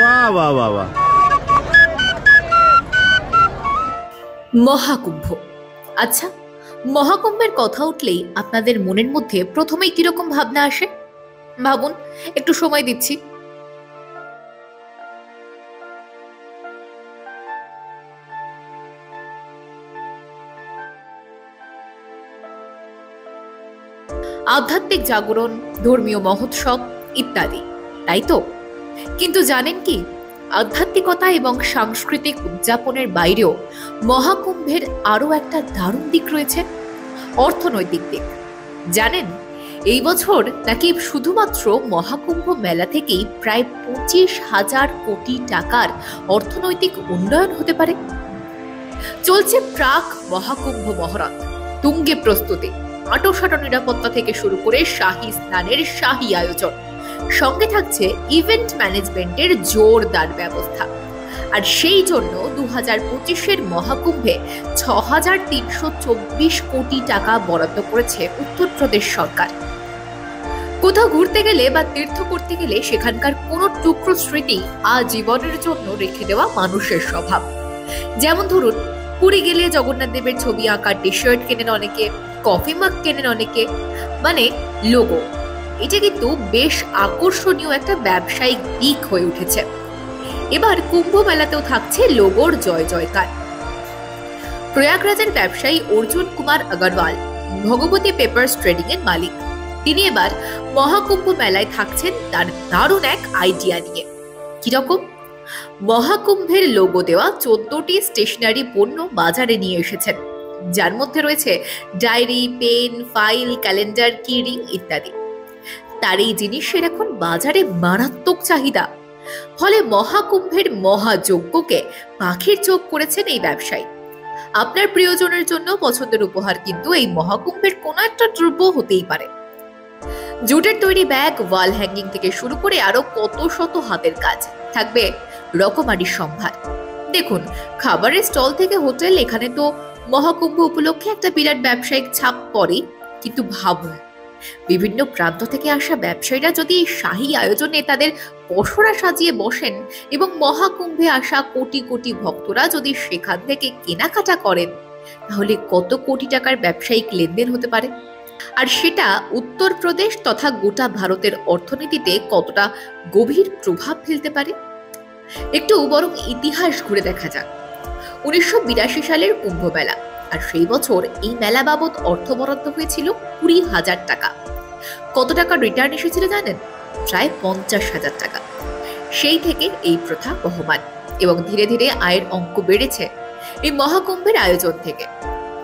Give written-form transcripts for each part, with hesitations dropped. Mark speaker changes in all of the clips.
Speaker 1: বাহ বাহ বাহ বাহ।
Speaker 2: মহাকুম্ভ। আচ্ছা, মহাকুম্ভের কথা উঠলেই আপনাদের মনের মধ্যে প্রথমেই কিরকম ভাবনা আসে? ভাবুন, একটু সময় দিচ্ছি। আধ্যাত্মিক জাগরণ, ধর্মীয় মহোৎসব ইত্যাদি, তাই তো? কিন্তু জানেন কি, আধ্যাত্মিকতা এবং সাংস্কৃতিক উদযাপনের বাইরেও মহাকুম্ভের আরো একটা দারুণ দিক রয়েছে, অর্থনৈতিক দিক। জানেন, এই বছর নাকি শুধুমাত্র মহাকুম্ভ মেলা থেকেই প্রায় 25,000 কোটি টাকার অর্থনৈতিক উন্নয়ন হতে পারে। চলছে প্রাক মহাকুম্ভ মহরত, তুঙ্গে প্রস্তুতি, আঁটোসাঁটো নিরাপত্তা থেকে শুরু করে শাহী স্নানের শাহী আয়োজন, সঙ্গে থাকছে ইভেন্ট ম্যানেজমেন্টের জোরদার ব্যবস্থা। আর সেই জন্য 2025-এর মহাকুম্ভে 6,324 কোটি টাকা বরাদ্দ করেছে উত্তরপ্রদেশ সরকার। কোথাও ঘুরতে গেলে বা তীর্থ করতে গেলে সেখানকার কোনো টুকরো স্মৃতি আজীবনের জন্য রেখে দেওয়া মানুষের স্বভাব। যেমন ধরুন, পুরী গেলে জগন্নাথ দেবের ছবি আঁকা টি শার্ট কেনেন অনেকে, কফি মাগ কেনেন অনেকে, মানে লোগো। এটা কিন্তু বেশ আকর্ষণীয় একটা ব্যবসায়িক দিক হয়ে উঠেছে। এবার কুম্ভ মেলাতেও থাকছে লোগোর জয় জয়কার। প্রয়াগরাজের ব্যবসায়ী অর্জুন কুমার আগরওয়াল, ভগবতী পেপারস ট্রেডিং এর মালিক, তিনি এবার মহাকুম্ভ মেলায় থাকছেন তার দারুণ এক আইডিয়া নিয়ে। কিরকম? মহাকুম্ভের লোগো দেওয়া 14টি স্টেশনারি পণ্য বাজারে নিয়ে এসেছেন, যার মধ্যে রয়েছে ডায়েরি, পেন, ফাইল, ক্যালেন্ডার, কি রিং ইত্যাদি। তার এই জিনিসের এখন বাজারে মারাত্মক চাহিদা। ফলে মহাকুম্ভের মহাযজ্ঞকে পাখির চোখ করেছেন এই ব্যবসায়ী। আপনার প্রিয়জনের জন্য পছন্দের উপহার কিন্তু এই মহাকুম্ভের কোনো একটা দ্রব্য হতেই পারে। জুটের তৈরি ব্যাগ, ওয়াল হ্যাঙ্গিং থেকে শুরু করে আরো কত শত হাতের কাজ, থাকবে রকমারি সম্ভার। দেখুন, খাবারের স্টল থেকে হোটেল, এখানে তো মহাকুম্ভ উপলক্ষে একটা বিরাট ব্যবসায়িক ছাপ পড়ে। কিন্তু ভাবুন, বিভিন্ন প্রান্ত থেকে আসা ব্যবসায়ীরা যদি এই শাহী আয়োজনে তাদের পসরা সাজিয়ে বসেন এবং মহাকুম্ভে আসা কোটি কোটি ভক্তরা যদি সেখান থেকে কেনাকাটা করেন, তাহলে কত কোটি টাকার ব্যবসায়িক লেনদেন হতে পারে। আর সেটা উত্তরপ্রদেশ তথা গোটা ভারতের অর্থনীতিতে কতটা গভীর প্রভাব ফেলতে পারে। একটু বরং ইতিহাস ঘুরে দেখা যাক। 1982 সালের কুম্ভ মেলা, আর সেই বছর এই মেলা বাবদ অর্থ বরাদ্দ হয়েছিল 20,000 টাকা। কত টাকা রিটার্ন এসেছিল জানেন? প্রায় 50,000 টাকা। সেই থেকে এই প্রথা বহমান এবং ধীরে ধীরে আয়ের অঙ্ক বেড়েছে এই মহাকুম্ভের আয়োজন থেকে।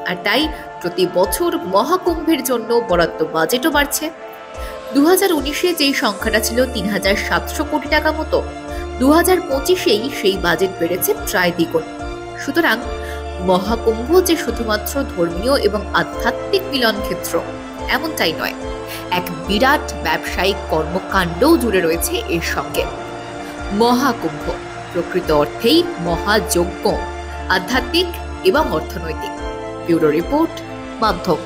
Speaker 2: আর তাই প্রতি বছর মহাকুম্ভের জন্য বরাদ্দ বাজেটও বাড়ছে। 2019-এ যেই সংখ্যাটা ছিল 3,700 কোটি টাকা মতো, 2025-এই সেই বাজেট বেড়েছে প্রায় দ্বিগুণ। সুতরাং মহাকুম্ভ যে শুধুমাত্র ধর্মীয় এবং আধ্যাত্মিক মিলন ক্ষেত্র এমনটাই নয়, এক বিরাট ব্যবসায়িক কর্মকাণ্ডও জুড়ে রয়েছে এর সঙ্গে। মহাকুম্ভ প্রকৃত অর্থেই মহাযজ্ঞ, আধ্যাত্মিক এবং অর্থনৈতিক। ব্যুরো রিপোর্ট, মাধ্যম।